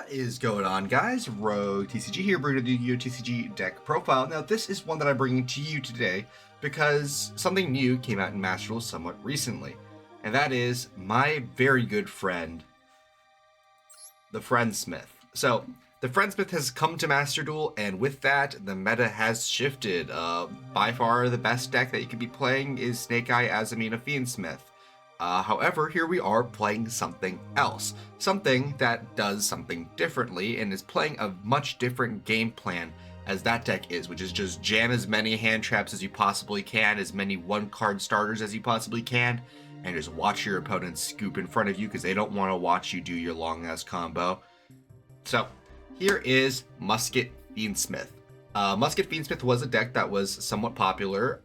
What is going on, guys? Rogue TCG here, bringing the Yu-Gi-Oh! TCG deck profile. Now, this is one that I'm bringing to you today because something new came out in Master Duel somewhat recently, and that is my very good friend, the Friendsmith. So, the Friendsmith has come to Master Duel, and with that, the meta has shifted. By far, the best deck that you could be playing is Snake Eye Azamina Fiendsmith. However, here we are playing something else. Something that does something differently and is playing a much different game plan as that deck is, which is just jam as many hand traps as you possibly can, as many one-card starters as you possibly can, and just watch your opponents scoop in front of you because they don't want to watch you do your long-ass combo. So, here is Musket Fiendsmith. Musket Fiendsmith was a deck that was somewhat popular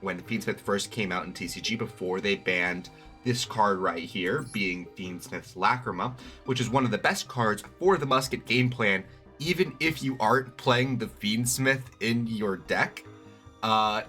when Fiendsmith first came out in TCG before they banned this card right here, being Fiendsmith's Lacrima, which is one of the best cards for the Musket game plan, even if you aren't playing the Fiendsmith in your deck.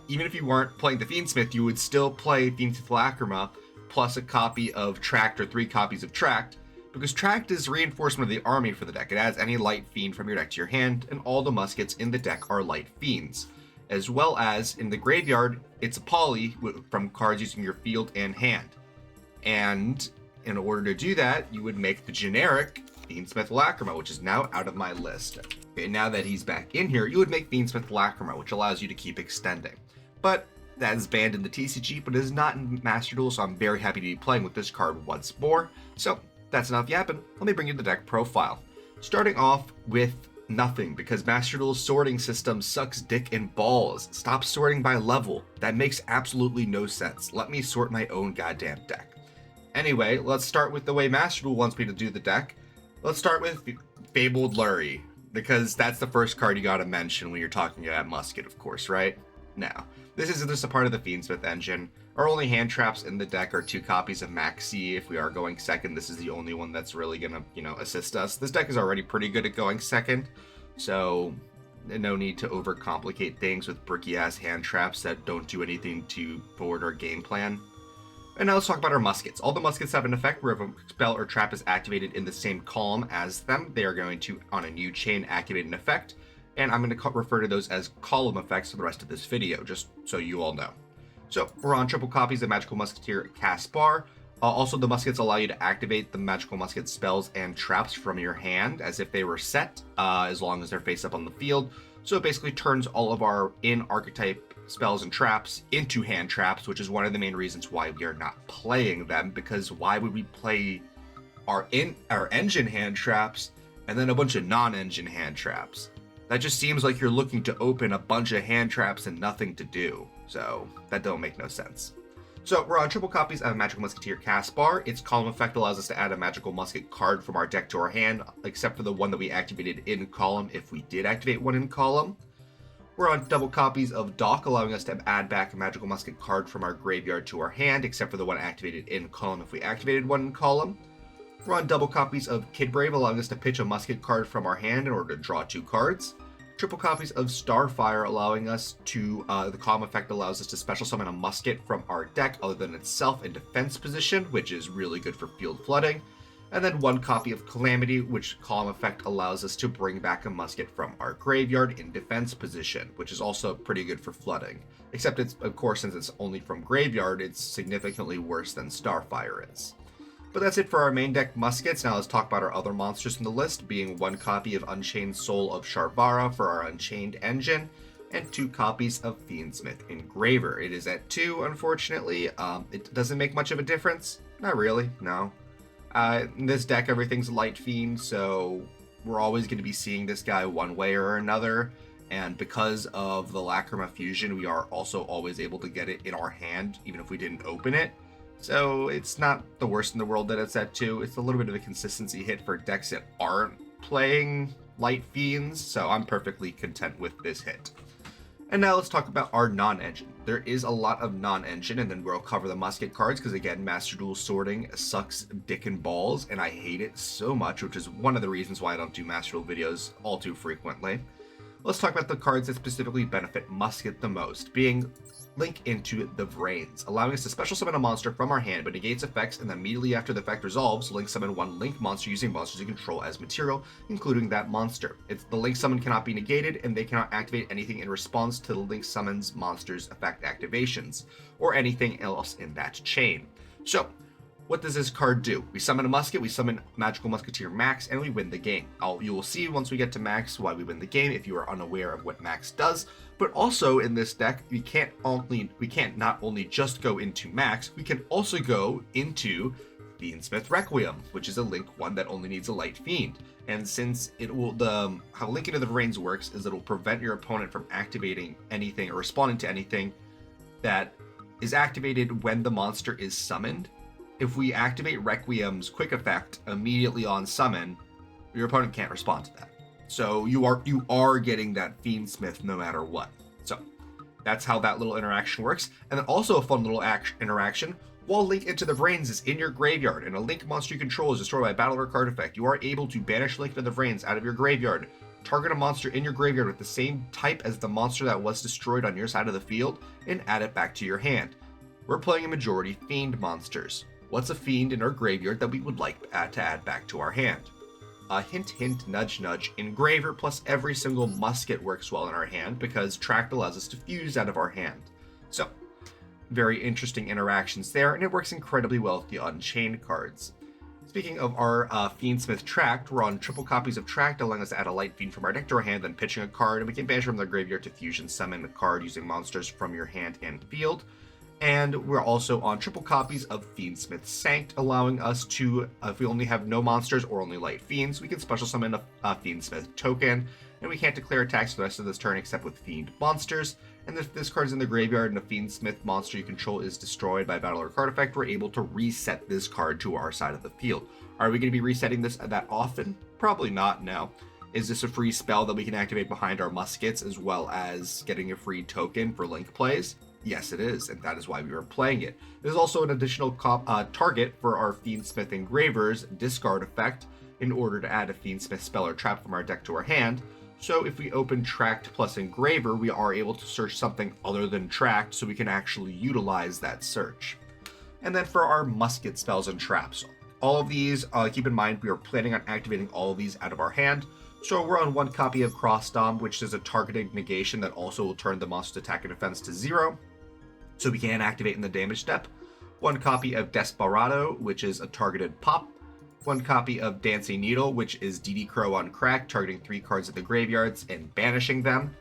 Even if you aren't playing the Fiendsmith, you would still play Fiendsmith Lacrima plus a copy of Tract or 3 copies of Tract, because Tract is reinforcement of the army for the deck. It adds any light fiend from your deck to your hand, and all the muskets in the deck are light fiends. As well as in the graveyard, it's a poly from cards using your field and hand. And in order to do that, you would make the generic Fiendsmith Lacrima, which is now out of my list. Okay, now that he's back in here, you would make Fiendsmith Lacrima, which allows you to keep extending. But that is banned in the TCG, but is not in Master Duel, so I'm very happy to be playing with this card once more. So that's enough yapping. Let me bring you the deck profile. Starting off with nothing, because Master Duel's sorting system sucks dick and balls. Stop sorting by level. That makes absolutely no sense. Let me sort my own goddamn deck. Anyway, let's start with the way Master Duel wants me to do the deck. Let's start with Fabled Lurry, because that's the first card you gotta mention when you're talking about Musket, of course, right? Now, this is just a part of the Fiendsmith engine. Our only hand traps in the deck are 2 copies of Maxi. If we are going second, this is the only one that's really gonna, assist us. This deck is already pretty good at going second, so no need to overcomplicate things with bricky-ass hand traps that don't do anything to forward our game plan. And now let's talk about our muskets. All the muskets have an effect where if a spell or trap is activated in the same column as them, they are going to, on a new chain, activate an effect. And I'm going to refer to those as column effects for the rest of this video, just so you all know. So, we're on triple copies of Magical Musketeer Caspar. Also, the muskets allow you to activate the Magical Musket spells and traps from your hand as if they were set, as long as they're face up on the field. So it basically turns all of our in-archetype spells and traps into hand traps, which is one of the main reasons why we are not playing them, because why would we play our engine hand traps and then a bunch of non-engine hand traps? That just seems like you're looking to open a bunch of hand traps and nothing to do. So that don't make no sense. So we're on triple copies of Magical Musketeer Caspar. Its column effect allows us to add a Magical Musket card from our deck to our hand, except for the one that we activated in column if we did activate one in column. We're on double copies of Dock, allowing us to add back a Magical Musket card from our graveyard to our hand, except for the one activated in column if we activated one in column. We're on double copies of Kid Brave, allowing us to pitch a Musket card from our hand in order to draw 2 cards. Triple copies of Starfire, allowing us to, the column effect allows us to special summon a musket from our deck other than itself in defense position, which is really good for field flooding. And then 1 copy of Calamity, which column effect allows us to bring back a musket from our graveyard in defense position, which is also pretty good for flooding. Except it's, of course, since it's only from graveyard, it's significantly worse than Starfire is. But that's it for our main deck muskets. Now let's talk about our other monsters in the list, being 1 copy of Unchained Soul of Sharvara for our Unchained engine, and 2 copies of Fiendsmith Engraver. It is at 2, unfortunately. It doesn't make much of a difference. Not really, no. In this deck, everything's Light Fiend, so we're always going to be seeing this guy one way or another. And because of the Lacrima Fusion, we are also always able to get it in our hand, even if we didn't open it. So it's not the worst in the world that it's at 2. It's a little bit of a consistency hit for decks that aren't playing Light Fiends, so I'm perfectly content with this hit. And now let's talk about our non-engine. There is a lot of non-engine, and then we'll cover the musket cards, because again, Master Duel sorting sucks dick and balls, and I hate it so much, which is one of the reasons why I don't do Master Duel videos all too frequently. Let's talk about the cards that specifically benefit Musket the most, being Link into the Vrains, allowing us to special summon a monster from our hand but negates effects, and then immediately after the effect resolves, Link summon one Link monster using monsters you control as material, including that monster. The Link summon cannot be negated, and they cannot activate anything in response to the Link summons monster's effect activations, or anything else in that chain. So, what does this card do? We summon a Musket, we summon Magical Musketeer Max, and we win the game. You will see once we get to Max why we win the game if you are unaware of what Max does. But also in this deck, we can't not only just go into Max, we can also go into Fiendsmith Requiem, which is a Link one that only needs a Light Fiend. And since it will, how Link into the Vrains works is it will prevent your opponent from activating anything or responding to anything that is activated when the monster is summoned. If we activate Requiem's quick effect immediately on summon, your opponent can't respond to that. So you are getting that Fiendsmith no matter what. So that's how that little interaction works. And then also a fun little interaction, while Link into the Vrains is in your graveyard and a Link monster you control is destroyed by a battle or card effect, you are able to banish Link into the Vrains out of your graveyard, target a monster in your graveyard with the same type as the monster that was destroyed on your side of the field, and add it back to your hand. We're playing a majority Fiend monsters. What's a Fiend in our graveyard that we would like to add back to our hand? Hint, hint, nudge, nudge. Engraver plus every single Musket works well in our hand because Tract allows us to fuse out of our hand. So, very interesting interactions there, and it works incredibly well with the Unchained cards. Speaking of our Fiendsmith Tract, we're on triple copies of Tract, allowing us to add a Light Fiend from our deck to our hand, then pitching a card, and we can banish from the graveyard to fusion summon a card using monsters from your hand and field. And we're also on triple copies of Fiendsmith Sanct, allowing us to, if we only have no monsters or only Light Fiends, we can special summon a Fiendsmith token, and we can't declare attacks for the rest of this turn except with Fiend monsters. And if this card is in the graveyard and a Fiendsmith monster you control is destroyed by battle or card effect, we're able to reset this card to our side of the field. Are we going to be resetting this that often? Probably not, no. Is this a free spell that we can activate behind our Muskets as well as getting a free token for Link plays? Yes, it is, and that is why we were playing it. There's also an additional target for our Fiendsmith Engraver's discard effect in order to add a Fiendsmith spell or trap from our deck to our hand. So if we open Tract plus Engraver, we are able to search something other than Tract, so we can actually utilize that search. And then for our Musket spells and traps, all of these, keep in mind, we are planning on activating all of these out of our hand. So we're on one copy of Cross Dom, which is a targeted negation that also will turn the monster's attack and defense to 0. So we can activate in the damage step. One copy of Desperado, which is a targeted pop. One copy of Dancing Needle, which is DD Crow on crack, targeting 3 cards at the graveyards and banishing them.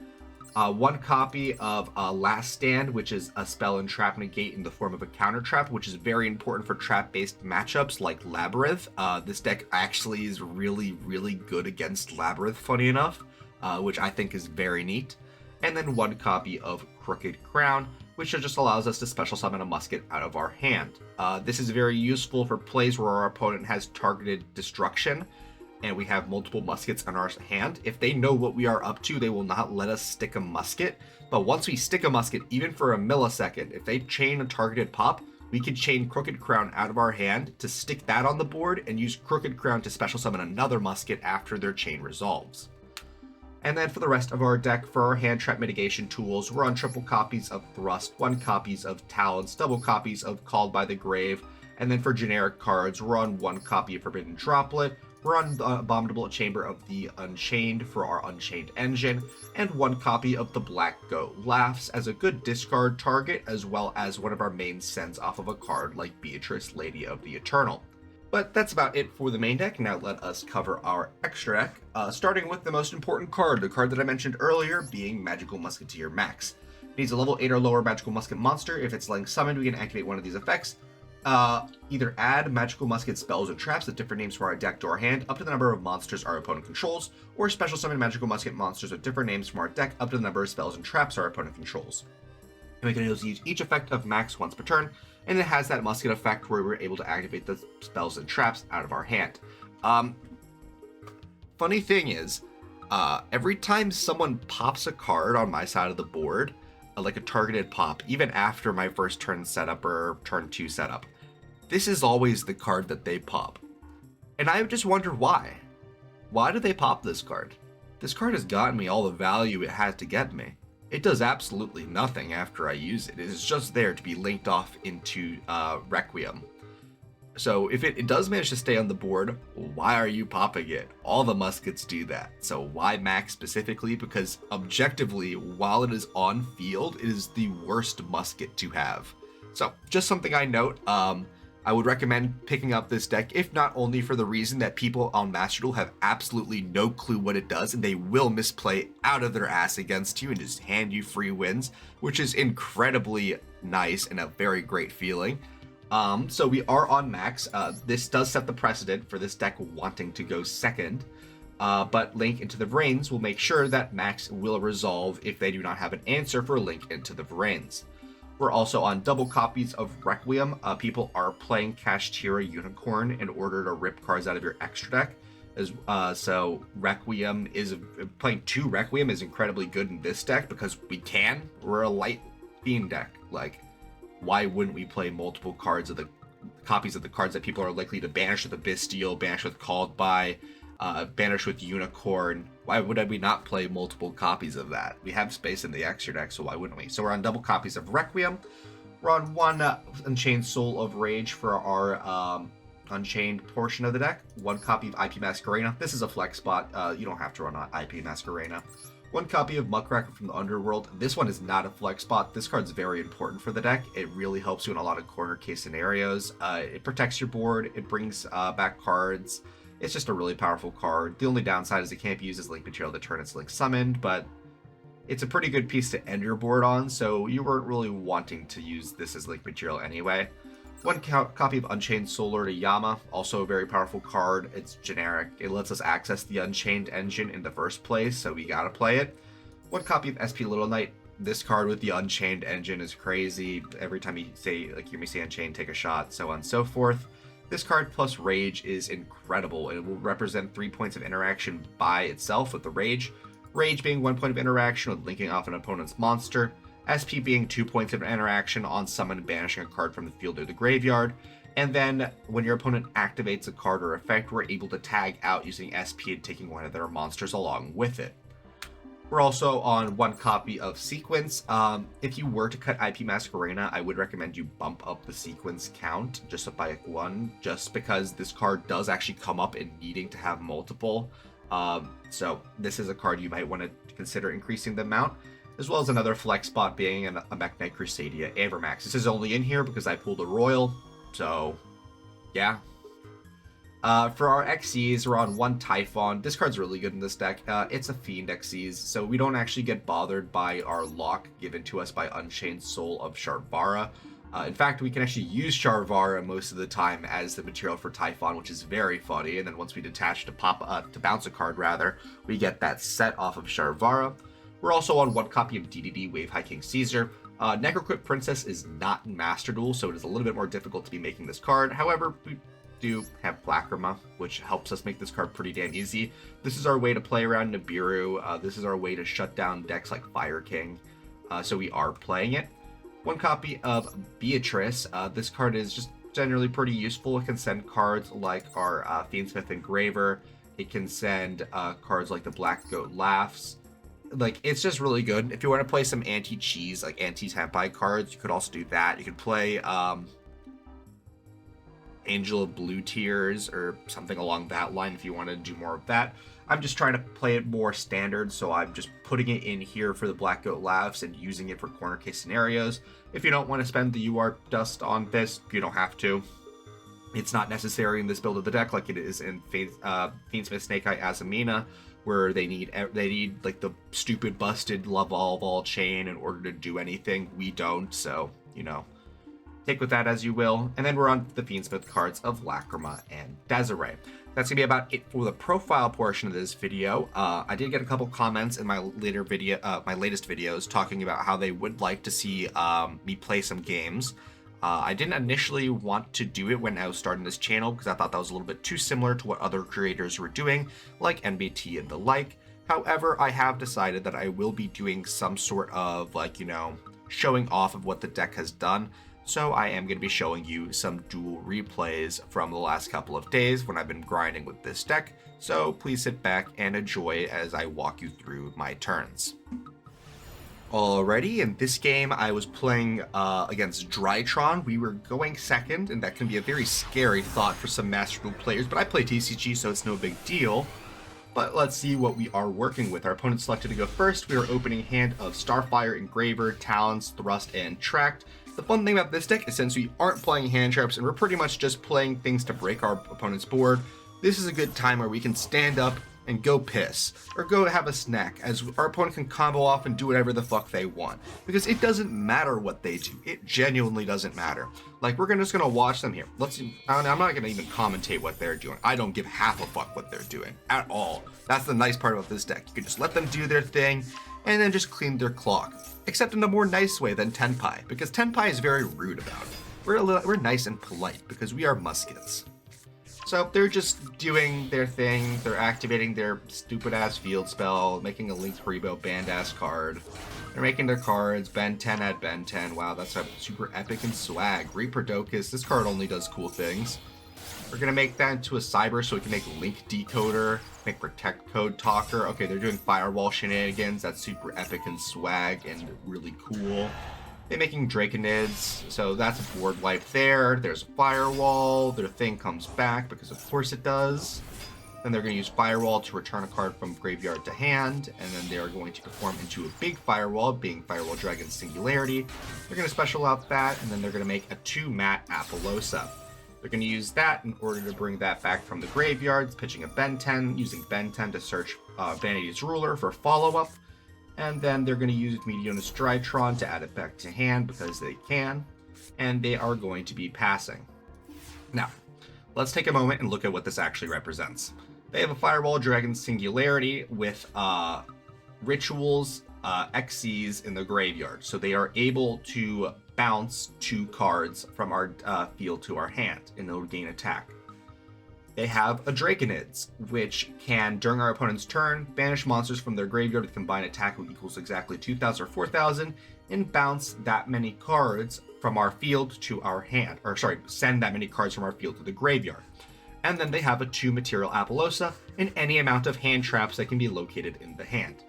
One copy of Last Stand, which is a spell and trap negate in the form of a counter trap, which is very important for trap-based matchups like Labyrinth. This deck actually is really, really good against Labyrinth, funny enough, which I think is very neat. And then one copy of Crooked Crown, which just allows us to special summon a Musket out of our hand. This is very useful for plays where our opponent has targeted destruction and we have multiple Muskets in our hand. If they know what we are up to, they will not let us stick a Musket. But once we stick a Musket, even for a millisecond, if they chain a targeted pop, we can chain Crooked Crown out of our hand to stick that on the board and use Crooked Crown to special summon another Musket after their chain resolves. And then for the rest of our deck, for our hand trap mitigation tools, we're on triple copies of Thrust, 1 copies of Talons, double copies of Called by the Grave, and then for generic cards, we're on 1 copy of Forbidden Droplet, we're on the Abominable Chamber of the Unchained for our Unchained engine, and 1 copy of the Black Goat Laughs as a good discard target, as well as one of our main sends off of a card like Beatrice, Lady of the Eternal. But that's about it for the main deck. Now let us cover our extra deck, starting with the most important card, the card that I mentioned earlier, being Magical Musketeer Max. It needs a level 8 or lower Magical Musket monster. If it's Link summoned, we can activate one of these effects. Either add Magical Musket spells and traps with different names from our deck to our hand, up to the number of monsters our opponent controls, or special summon Magical Musket monsters with different names from our deck, up to the number of spells and traps our opponent controls. And we can use each effect of Max once per turn, and it has that Musket effect where we're able to activate the spells and traps out of our hand. Funny thing is, every time someone pops a card on my side of the board, like a targeted pop, even after my first turn setup or turn 2 setup, this is always the card that they pop. And I just wonder why. Why do they pop this card? This card has gotten me all the value it has to get me. It does absolutely nothing after I use it. It is just there to be linked off into Requiem. So if it does manage to stay on the board, why are you popping it? All the muskets do that. So why Max specifically? Because objectively, while it is on field, it is the worst musket to have. So just something I note. I would recommend picking up this deck, if not only for the reason that people on Master Duel have absolutely no clue what it does, and they will misplay out of their ass against you and just hand you free wins, which is incredibly nice and a very great feeling. So we are on Max. This does set the precedent for this deck wanting to go second, but Link into the Vrains will make sure that Max will resolve if they do not have an answer for Link into the Vrains. We're also on double copies of Requiem. People are playing Kashtira Unicorn in order to rip cards out of your extra deck. So Requiem is playing 2 Requiem is incredibly good in this deck because we can. We're a light Fiend deck. Like, why wouldn't we play multiple cards of the copies of the cards that people are likely to banish with Abystial, banish with Called By, banish with Unicorn? Why would we not play multiple copies of that? We have space in the extra deck, so why wouldn't we? So we're on double copies of Requiem. We're on 1 Unchained Soul of Rage for our Unchained portion of the deck. 1 copy of IP Masquerena. This is a flex spot. You don't have to run on IP Masquerena. 1 copy of Muckracker from the Underworld. This one is not a flex spot. This card's very important for the deck. It really helps you in a lot of corner case scenarios. It protects your board. It brings back cards. It's just a really powerful card. The only downside is it can't be used as link material the turn it's link summoned, but it's a pretty good piece to end your board on, so you weren't really wanting to use this as link material anyway. 1 copy of Unchained Soul Lord Yama, also a very powerful card. It's generic. It lets us access the Unchained engine in the first place, so we gotta play it. 1 copy of SP Little Knight. This card with the Unchained engine is crazy. Every time you say, like, hear me say Unchained, take a shot, so on and so forth. This card plus Rage is incredible, and it will represent 3 points of interaction by itself with the Rage. Rage being 1 point of interaction with linking off an opponent's monster. SP being 2 points of interaction on summon and banishing a card from the field or the graveyard. And then when your opponent activates a card or effect, we're able to tag out using SP and taking one of their monsters along with it. We're also on 1 copy of Sequence. If you were to cut IP Masquerena, I would recommend you bump up the sequence count just by 1, just because this card does actually come up in needing to have multiple. So this is a card you might want to consider increasing the amount, as well as another flex spot being a Mekk-Knight Crusadia Avermax. This is only in here because I pulled a Royal, so yeah. For our Xyz, we're on 1 Typhon. This card's really good in this deck. It's a Fiend Xyz, so we don't actually get bothered by our lock given to us by Unchained Soul of Sharvara. In fact, we can actually use Sharvara most of the time as the material for Typhon, which is very funny. And then once we detach to bounce a card, rather, we get that set off of Sharvara. We're also on 1 copy of DDD Wave High King Caesar. Necroquip Princess is not in Master Duel, so it is a little bit more difficult to be making this card. However, we do have Blackrama, which helps us make this card pretty damn easy. This is our way to play around Nibiru. This is our way to shut down decks like Fire King. So we are playing it. 1 copy of Beatrice. This card is just generally pretty useful. It can send cards like our Fiendsmith Engraver. It can send cards like the Black Goat Laughs. Like, it's just really good. If you want to play some anti-cheese, like anti-Tampai cards, you could also do that. You could play Angel of Blue Tears or something along that line if you want to do more of that. I'm just trying to play it more standard, so I'm just putting it in here for the Black Goat Laughs and using it for corner case scenarios. If you don't want to spend the UR dust on this, you don't have to. It's not necessary in this build of the deck like it is in Fiendsmith Snake Eye Azamina, where they need like the stupid busted Love All chain in order to do anything. We don't, so, you know, take with that as you will. And then we're on the Fiendsmith cards of Lacrima and Desiree. That's gonna be about it for the profile portion of this video. I did get a couple comments in my latest videos talking about how they would like to see me play some games. I didn't initially want to do it when I was starting this channel because I thought that was a little bit too similar to what other creators were doing, like NBT and the like. However, I have decided that I will be doing some sort of, like, you know, showing off of what the deck has done. So I am going to be showing you some duel replays from the last couple of days when I've been grinding with this deck. So please sit back and enjoy as I walk you through my turns. Alrighty, in this game I was playing against Drytron. We were going second, and that can be a very scary thought for some Master Duel players, but I play TCG, so it's no big deal. But let's see what we are working with. Our opponent selected to go first. We are opening hand of Starfire, Engraver, Talons, Thrust, and Tract. The fun thing about this deck is since we aren't playing hand traps and we're pretty much just playing things to break our opponent's board, this is a good time where we can stand up and go piss, or go have a snack, as our opponent can combo off and do whatever the fuck they want. Because it doesn't matter what they do. It genuinely doesn't matter. Like, we're just gonna watch them here. I'm not gonna even commentate what they're doing. I don't give half a fuck what they're doing, at all. That's the nice part about this deck. You can just let them do their thing, and then just clean their clock. Except in a more nice way than Tenpai, because Tenpai is very rude about it. We're nice and polite, because we are muskets. So they're just doing their thing, they're activating their stupid-ass field spell, making a Linked Haribo band-ass card. They're making their cards, Ben 10 at Ben 10, wow, that's a super epic and swag. Reaper-Docus, this card only does cool things. We're gonna make that into a Cyber so we can make Link Decoder, make Protect Code Talker. Okay, they're doing Firewall shenanigans, that's super epic and swag and really cool. They're making Draconids, so that's a board wipe there. There's a Firewall, their thing comes back, because of course it does. Then they're going to use Firewall to return a card from graveyard to hand, and then they are going to perform into a big Firewall, being Firewall Dragon Singularity. They're going to special out that, and then they're going to make a 2-mat Apollousa. They're going to use that in order to bring that back from the graveyard, pitching a Ben 10, using Ben 10 to search Vanity's Ruler for follow-up. And then they're going to use Medionis Drytron to add it back to hand because they can. And they are going to be passing. Now, let's take a moment and look at what this actually represents. They have a Firewall Dragon Singularity with Rituals Xyz in the graveyard. So they are able to bounce 2 cards from our field to our hand and they'll gain attack. They have a Draconids, which can, during our opponent's turn, banish monsters from their graveyard with combined attack equals exactly 2,000 or 4,000, and bounce that many cards from our field to our hand. Or, sorry, send that many cards from our field to the graveyard. And then they have a 2-material Apollousa, and any amount of hand traps that can be located in the hand.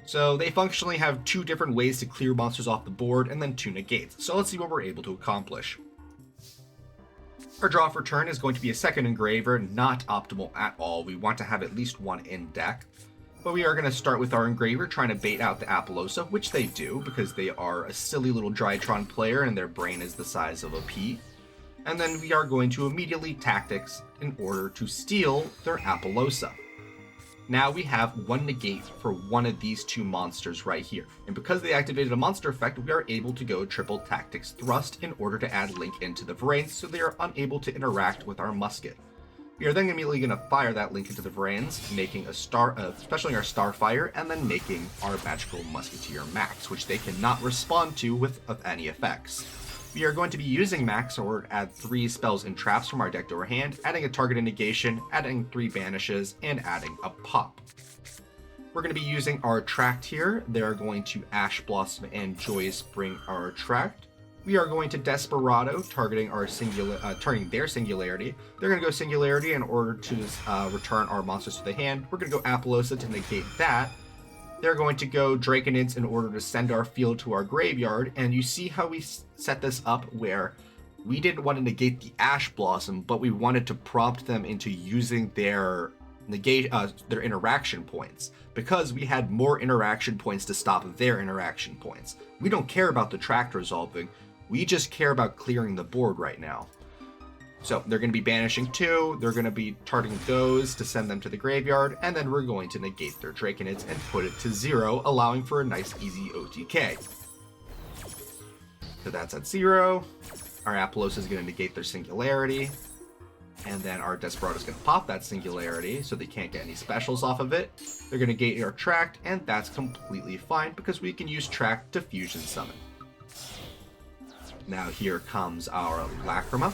So they functionally have 2 different ways to clear monsters off the board, and then 2 negates. So let's see what we're able to accomplish. Our draw for turn is going to be a second Engraver, not optimal at all. We want to have at least 1 in deck. But we are going to start with our Engraver, trying to bait out the Apollousa, which they do, because they are a silly little Drytron player and their brain is the size of a pea. And then we are going to immediately Tactics in order to steal their Apollousa. Now we have 1 negate for one of these 2 monsters right here. And because they activated a monster effect, we are able to go triple Tactics Thrust in order to add Link into the Vrains, so they are unable to interact with our Musket. We are then immediately going to fire that Link into the Vrains, making a specialing our Starfire, and then making our Magical Musketeer Max, which they cannot respond to with any effects. We are going to be using Max in order to add 3 spells and traps from our deck to our hand, adding a targeted negation, adding 3 banishes, and adding a pop. We're going to be using our Tract here. They're going to Ash Blossom and Joyous bring our Tract. We are going to Desperado, targeting their Singularity. They're going to go Singularity in order to return our monsters to the hand. We're going to go Apollousa to negate that. They're going to go Draconids in order to send our field to our graveyard, and you see how we set this up where we didn't want to negate the Ash Blossom, but we wanted to prompt them into using their interaction points, because we had more interaction points to stop their interaction points. We don't care about the Tract resolving, we just care about clearing the board right now. So they're going to be banishing 2, they're going to be targeting those to send them to the graveyard, and then we're going to negate their Draconids and put it to 0, allowing for a nice easy OTK. So that's at 0. Our Apollousa is going to negate their Singularity, and then our Desperado is going to pop that Singularity, so they can't get any specials off of it. They're going to negate our Tract, and that's completely fine, because we can use Tract to Fusion Summon. Now here comes our Lacrima.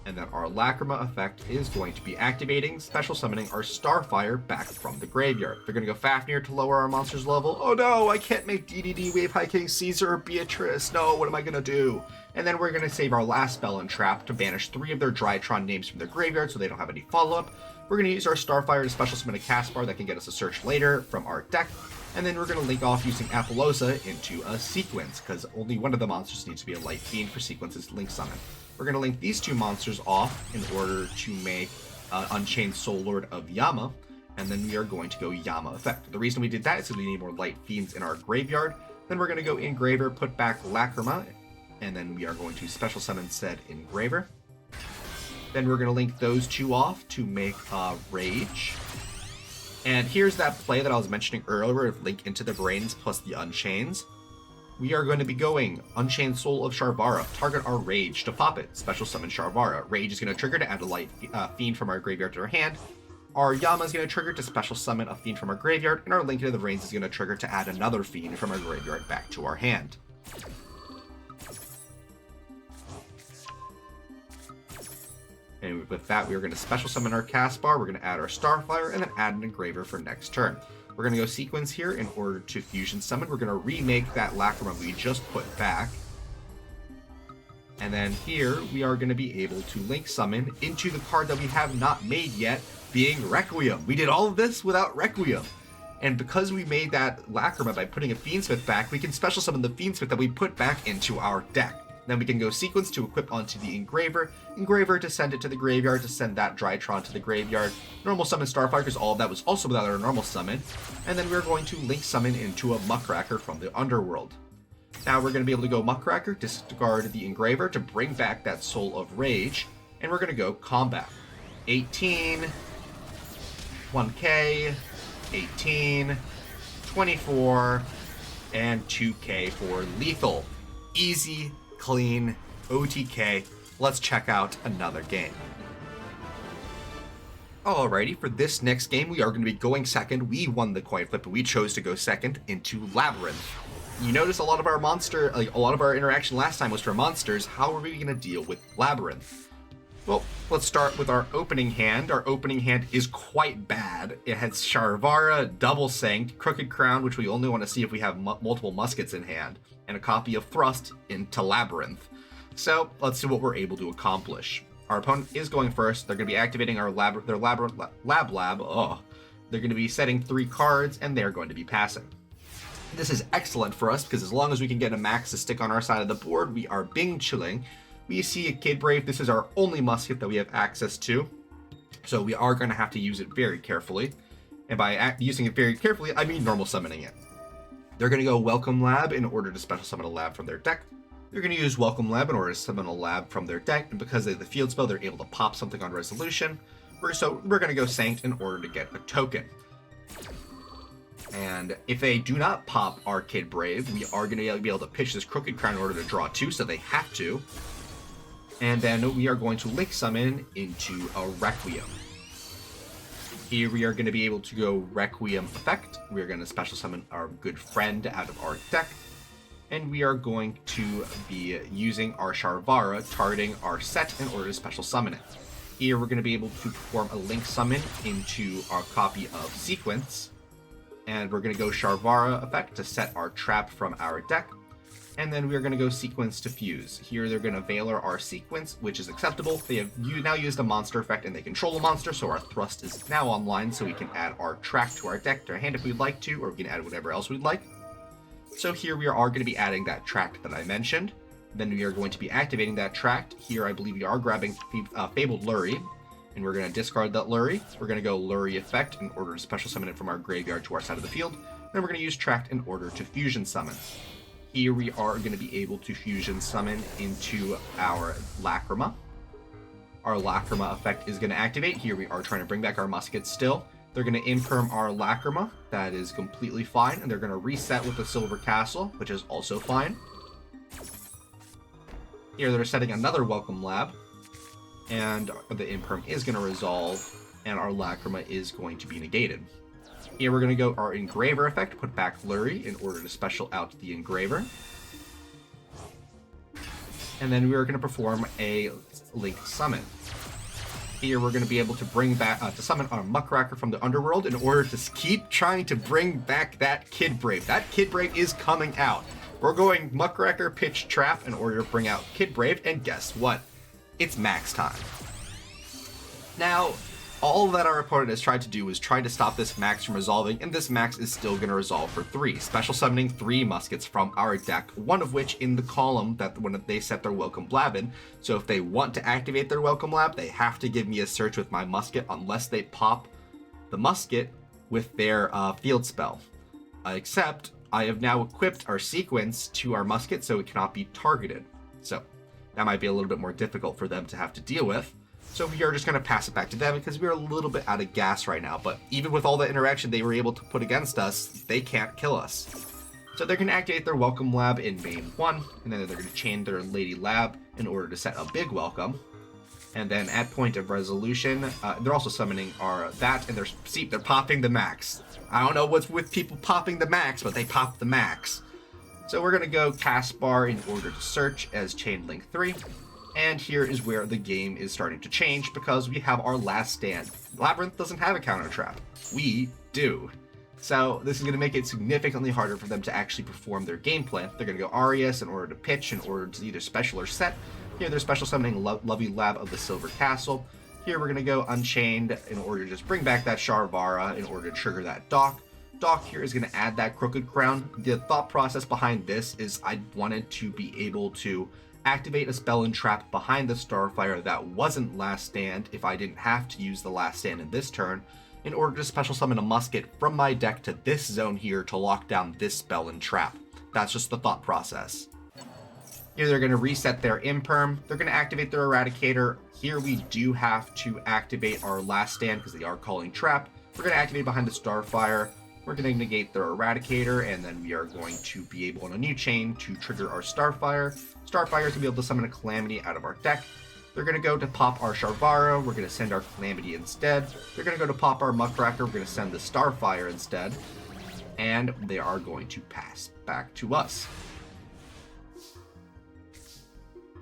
And then our Lacrima effect is going to be activating, special summoning our Starfire back from the graveyard. They're going to go Fafnir to lower our monster's level. Oh no, I can't make DDD, Wave High King, Caesar, or Beatrice. No, what am I going to do? And then we're going to save our last spell and trap to banish 3 of their Drytron names from their graveyard so they don't have any follow-up. We're going to use our Starfire to special summon a Caspar that can get us a Search Later from our deck, and then we're going to link off using Appaloosa into a Sequence, because only one of the monsters needs to be a Light Fiend for Sequence's Link Summon. We're going to link these two monsters off in order to make Unchained Soul Lord of Yama, and then we are going to go Yama Effect. The reason we did that is because we need more Light Fiends in our graveyard. Then we're going to go Engraver, put back Lacrima, and then we are going to special summon said Engraver. Then we're going to link those two off to make Rage. And here's that play that I was mentioning earlier of Link into the Brains plus the Unchains. We are going to be going Unchained Soul of Sharvara, target our Rage to pop it, special summon Sharvara. Rage is going to trigger to add a Light Fiend from our graveyard to our hand. Our Yama is going to trigger to special summon a Fiend from our graveyard, and our Link into the Brains is going to trigger to add another Fiend from our graveyard back to our hand. And with that, we are going to special summon our Caspar, we're going to add our Starfire, and then add an Engraver for next turn. We're going to go Sequence here in order to Fusion Summon. We're going to remake that Lacrima we just put back. And then here, we are going to be able to Link Summon into the card that we have not made yet, being Requiem. We did all of this without Requiem. And because we made that Lacrima by putting a Fiendsmith back, we can special summon the Fiendsmith that we put back into our deck. Then we can go Sequence to equip onto the Engraver, Engraver to send it to the graveyard to send that Drytron to the graveyard, normal summon Starfire because all of that was also without our normal summon, and then we're going to Link Summon into a Muckracker from the Underworld. Now we're going to be able to go Muckracker, discard the Engraver to bring back that Soul of Rage, and we're going to go Combat. 18, 1k, 18, 24, and 2k for lethal. Easy, clean, OTK. Let's check out another game. Alrighty, for this next game, we are going to be going second. We won the coin flip, but we chose to go second into Labyrinth. You notice a lot of our interaction last time was for monsters. How are we going to deal with Labyrinth? Well, let's start with our opening hand. Our opening hand is quite bad. It has Sharvara, Double Sanct, Crooked Crown, which we only want to see if we have multiple muskets in hand, and a copy of Thrust into Labyrinth. So let's see what we're able to accomplish. Our opponent is going first. They're going to be activating our lab. Oh, they're going to be setting 3 cards, and they're going to be passing. This is excellent for us because as long as we can get a max to stick on our side of the board, we are bing chilling. We see a Kid Brave. This is our only musket that we have access to, so we are going to have to use it very carefully. And by using it very carefully, I mean normal summoning it. They're going to go Welcome Lab in order to special summon a lab from their deck. They're going to use Welcome Lab in order to summon a lab from their deck, and because they have the field spell, they're able to pop something on resolution. So we're going to go Sanct in order to get a token. And if they do not pop our Kid Brave, we are going to be able to pitch this Crooked Crown in order to draw 2, so they have to. And then we are going to Link Summon into a Requiem. Here we are going to be able to go Requiem Effect. We are going to special summon our good friend out of our deck. And we are going to be using our Sharvara, targeting our set in order to special summon it. Here we're going to be able to perform a Link Summon into our copy of Sequence. And we're going to go Sharvara Effect to set our trap from our deck. And then we are going to go Sequence to Fuse. Here they're going to Valor our Sequence, which is acceptable. They have now used a monster effect and they control a monster, so our Thrust is now online, so we can add our track to our deck to our hand if we'd like to, or we can add whatever else we'd like. So here we are going to be adding that track that I mentioned. Then we are going to be activating that track. Here I believe we are grabbing Fabled Lurie, and we're going to discard that Lurie. We're going to go Lurie Effect in order to special summon it from our graveyard to our side of the field. Then we're going to use Tract in order to Fusion Summon. Here we are going to be able to Fusion Summon into our Lacrima. Our Lacrima effect is going to activate. Here we are trying to bring back our Musket still. They're going to Imperm our Lacrima. That is completely fine. And they're going to reset with the Silver Castle, which is also fine. Here they're setting another Welcome Lab. And the Imperm is going to resolve. And our Lacrima is going to be negated. Here we're going to go our Engraver effect, put back Lurie in order to special out the Engraver. And then we are going to perform a Link Summon. Here we're going to be able to bring back, to summon our Muckracker from the Underworld in order to keep trying to bring back that Kid Brave. That Kid Brave is coming out. We're going Muckracker, Pitch, Trap in order to bring out Kid Brave, and guess what? It's max time. Now, All that our opponent has tried to do is try to stop this max from resolving, and this max is still going to resolve for 3, special summoning 3 muskets from our deck, one of which in the column that when they set their welcome lab in. So if they want to activate their welcome lab, they have to give me a search with my musket unless they pop the musket with their field spell. Except I have now equipped our sequence to our musket so it cannot be targeted. So that might be a little bit more difficult for them to have to deal with. So we are just going to pass it back to them because we're a little bit out of gas right now. But even with all the interaction they were able to put against us, they can't kill us. So they're going to activate their welcome lab in main 1, and then they're going to chain their lady lab in order to set a big welcome. And then at point of resolution, they're also summoning that, and they're popping the max. I don't know what's with people popping the max, but they pop the max. So we're going to go Caspar in order to search as Chain Link 3. And here is where the game is starting to change because we have our last stand. Labyrinth doesn't have a counter trap. We do. So this is going to make it significantly harder for them to actually perform their game plan. They're going to go Arias in order to pitch, in order to either special or set. Here they're special summoning Lovely Lab of the Silver Castle. Here we're going to go Unchained in order to just bring back that Sharvara in order to trigger that Dock. Dock here is going to add that Crooked Crown. The thought process behind this is I wanted to be able to activate a spell and trap behind the Starfire that wasn't Last Stand if I didn't have to use the Last Stand in this turn, in order to special summon a musket from my deck to this zone here to lock down this spell and trap. That's just the thought process. Here they're going to reset their Imperm, they're going to activate their Eradicator. Here we do have to activate our Last Stand because they are calling trap. We're going to activate behind the Starfire. We're going to negate their Eradicator, and then we are going to be able on a new chain to trigger our Starfire. Starfire is going to be able to summon a Calamity out of our deck. They're going to go to pop our Sharvara. We're going to send our Calamity instead. They're going to go to pop our Muckracker. We're going to send the Starfire instead. And they are going to pass back to us.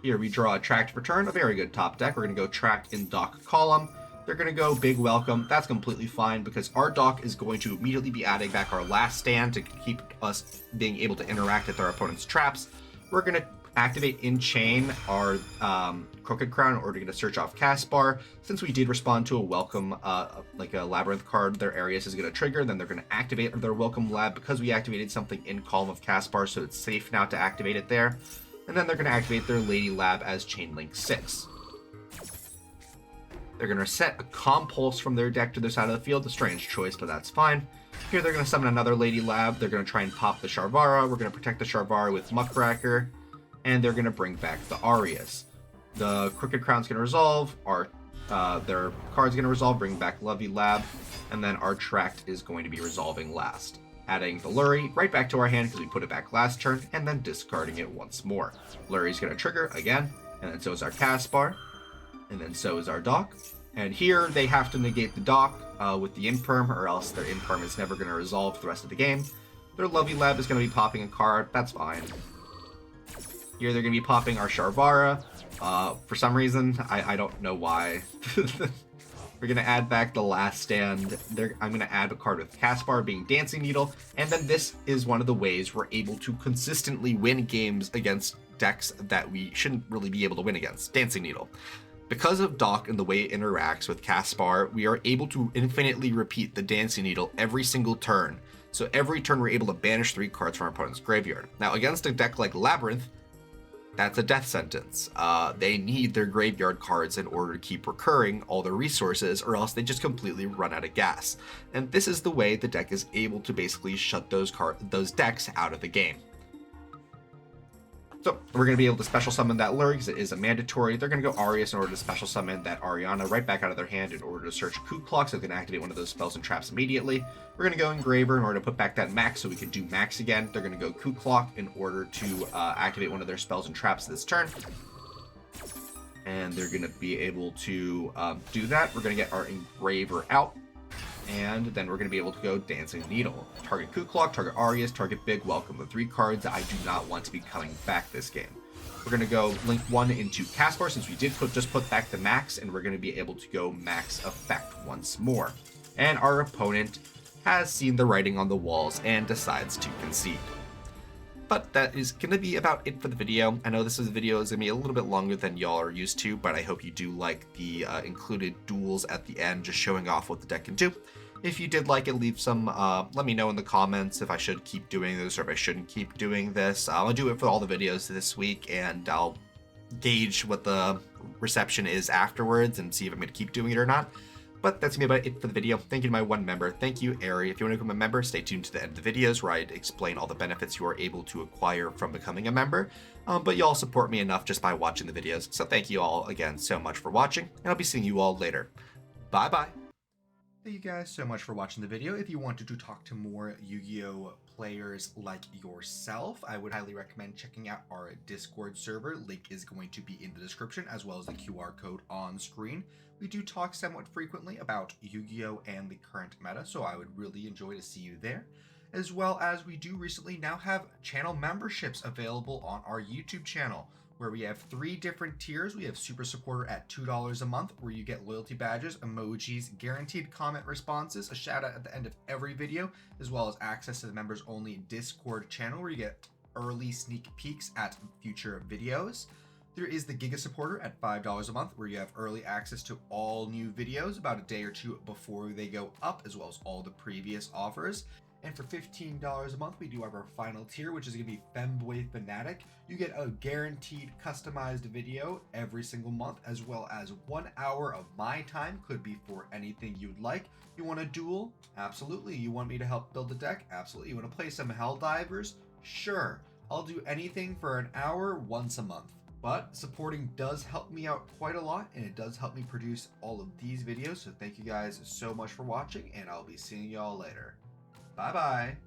Here we draw a Tracked Return, a very good top deck. We're going to go Tracked in Dock column. They're going to go Big Welcome. That's completely fine because our Dock is going to immediately be adding back our Last Stand to keep us being able to interact with our opponent's traps. We're going to activate in chain our Crooked Crown in order to get a search off Caspar. Since we did respond to a welcome, like a Labyrinth card, their Arias is going to trigger. Then they're going to activate their welcome lab because we activated something in column of Caspar, so it's safe now to activate it there. And then they're going to activate their Lady Lab as Chain Link 6. They're going to set a Compulse from their deck to their side of the field. A strange choice, but that's fine. Here they're going to summon another Lady Lab. They're going to try and pop the Sharvara. We're going to protect the Sharvara with Muckracker. And they're going to bring back the Arias. The Crooked Crown's going to resolve. Their card's going to resolve, bring back Lovely Lab. And then our Tract is going to be resolving last. Adding the Lurie right back to our hand because we put it back last turn, and then discarding it once more. Lurie's going to trigger again, and then so is our Caspar. And then so is our Dock. And here they have to negate the Dock with the Imperm, or else their Imperm is never going to resolve for the rest of the game. Their Lovely Lab is going to be popping a card. That's fine. Here they're going to be popping our Sharvara. For some reason, I don't know why. We're going to add back the Last Stand. I'm going to add a card with Caspar being Dancing Needle. And then this is one of the ways we're able to consistently win games against decks that we shouldn't really be able to win against. Dancing Needle. Because of Dock and the way it interacts with Caspar, we are able to infinitely repeat the Dancing Needle every single turn. So every turn we're able to banish 3 cards from our opponent's graveyard. Now against a deck like Labyrinth, that's a death sentence. They need their graveyard cards in order to keep recurring all their resources, or else they just completely run out of gas. And this is the way the deck is able to basically shut those decks out of the game. So we're going to be able to special summon that Lurie because it is a mandatory. They're going to go Arias in order to special summon that Ariana right back out of their hand in order to search Coup Clock, so they can activate one of those spells and traps immediately. We're going to go Engraver in order to put back that Max so we can do Max again. They're going to go Coup Clock in order to activate one of their spells and traps this turn. And they're going to be able to do that. We're going to get our Engraver out. And then we're going to be able to go Dancing Needle. Target Coup Clock, target Arias, target Big Welcome. The 3 cards that I do not want to be coming back this game. We're going to go Link 1 into Caspar since we did just put back the Max, and we're going to be able to go Max Effect once more. And our opponent has seen the writing on the walls and decides to concede. But that is going to be about it for the video. I know this video is going to be a little bit longer than y'all are used to, but I hope you do like the included duels at the end, just showing off what the deck can do. If you did like it, leave some, let me know in the comments if I should keep doing this or if I shouldn't keep doing this. I'll do it for all the videos this week, and I'll gauge what the reception is afterwards and see if I'm going to keep doing it or not. But that's going to be about it for the video. Thank you to my one member. Thank you, Ari. If you want to become a member, stay tuned to the end of the videos where I explain all the benefits you are able to acquire from becoming a member. But you all support me enough just by watching the videos. So thank you all again so much for watching, and I'll be seeing you all later. Bye-bye. Thank you guys so much for watching the video. If you wanted to talk to more Yu-Gi-Oh players like yourself, I would highly recommend checking out our Discord server. Link is going to be in the description, as well as the QR code on screen. We do talk somewhat frequently about Yu-Gi-Oh and the current meta, so I would really enjoy to see you there. As well as we do recently now have channel memberships available on our YouTube channel, where we have 3 different tiers. We have Super Supporter at $2 a month, where you get loyalty badges, emojis, guaranteed comment responses, a shout out at the end of every video, as well as access to the members only Discord channel, where you get early sneak peeks at future videos. There is the Giga Supporter at $5 a month, where you have early access to all new videos about a day or two before they go up, as well as all the previous offers. And for $15 a month, we do have our final tier, which is going to be Femboy Fanatic. You get a guaranteed customized video every single month, as well as 1 hour of my time. Could be for anything you'd like. You want a duel? Absolutely. You want me to help build a deck? Absolutely. You want to play some Helldivers? Sure. I'll do anything for an hour once a month. But supporting does help me out quite a lot, and it does help me produce all of these videos. So thank you guys so much for watching, and I'll be seeing y'all later. Bye-bye.